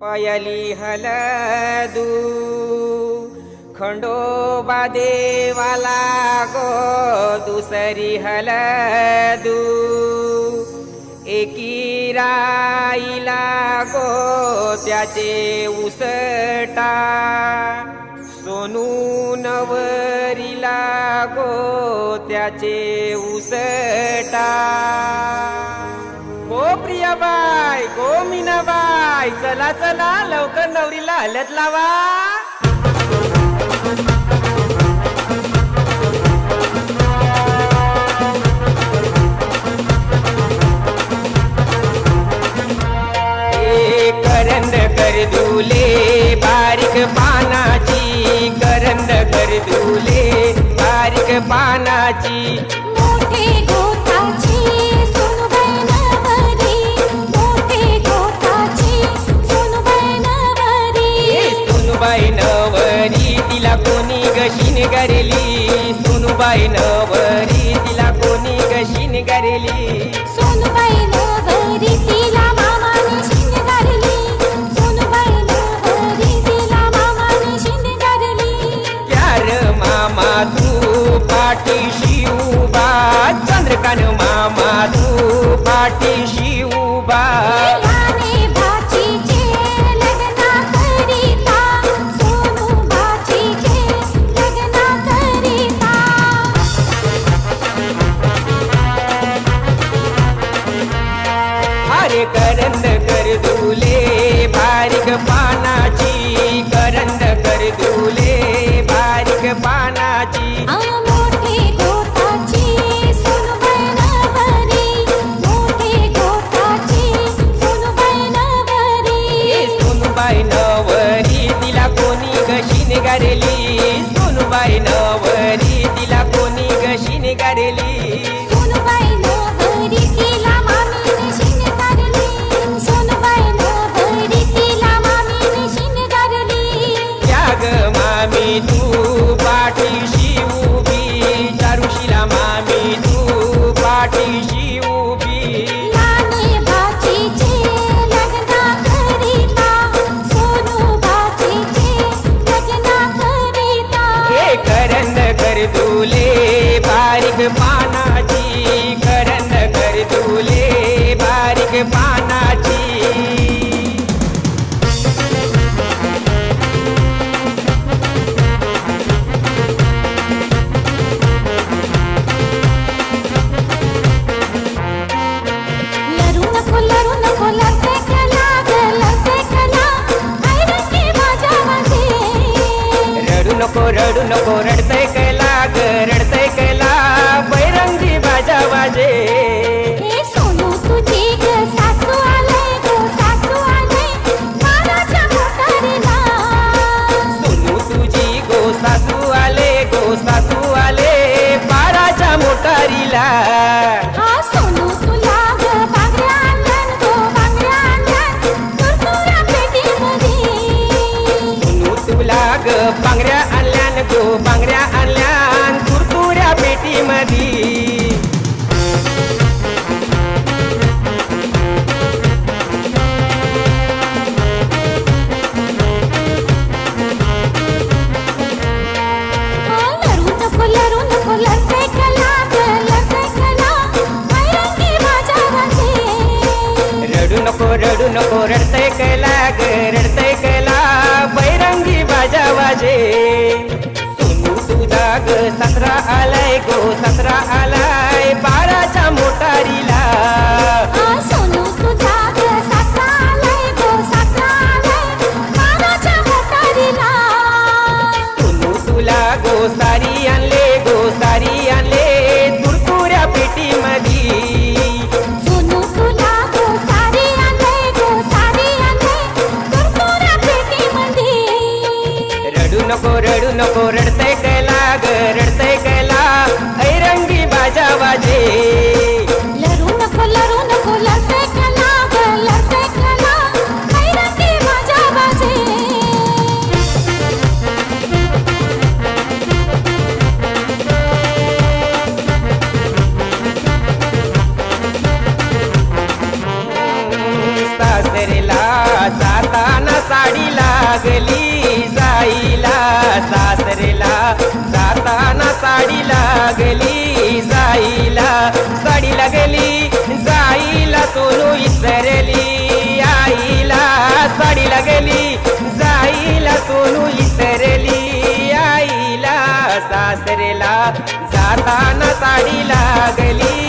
पायली हलदू खंडोबा देवाला गो दुसरी हलदू एकी राईला गो त्याचे उसटा सोनू नवरीला गो त्याचे उसटा गो प्रियाबाई गो मीनाबाई चला चला लवकर नवरीला हलत लावा। करंद कर दुले बारीक पानाची करंद कर दुले बारीक पानाची मोठे गोठाची सोनूबाई नवरी मोठे गोठाची सोनूबाई नवरी सोनूबाई नवरी तिला कोणी गशीन करेली सोनूबाई नवरी तिला कोणी गशीन करेली सोनूबाई नवरी तिला मामाने शिंगारली सोनूबाई नवरी तिला मामाने शिंगारली प्यार मामा तू पाठीशी उभा चंद्रकांत मामा तू पाठीशी उभा याने भाचीचे लग्न करिता सोनू भाचीचे लग्न करिता अरे करंद कर दुले बारीक पानाची करंद कर दुले बारीक पानाची मोठे गोठाची सोनूबाई नवरी मोठे गोठाची सोनूबाई नवरी सोनूबाई नवरी तिला कोणी गशीन करेली सोनूबाई नवरी तिला कोणी गशीन करेली सोनूबाई नवरी तिला मामीने शिंगारली सोनूबाई नवरी तिला मामीने शिंगारली त्याग मामी तू पाठीशी उभी चारुशीला मामी तू पाठीशी उभी याने भाचीचे लग्न करिता सोनू भाचीचे लग्न करिता हे करंद कर दुले बारीक पानाची करंद कर दुले बारीक पानाची लरू नको लढते कला लढते कला ऐरंगी माझ्या माझे रडू नको रडतय कैला ग रडतय कैला हाताना साडी लागली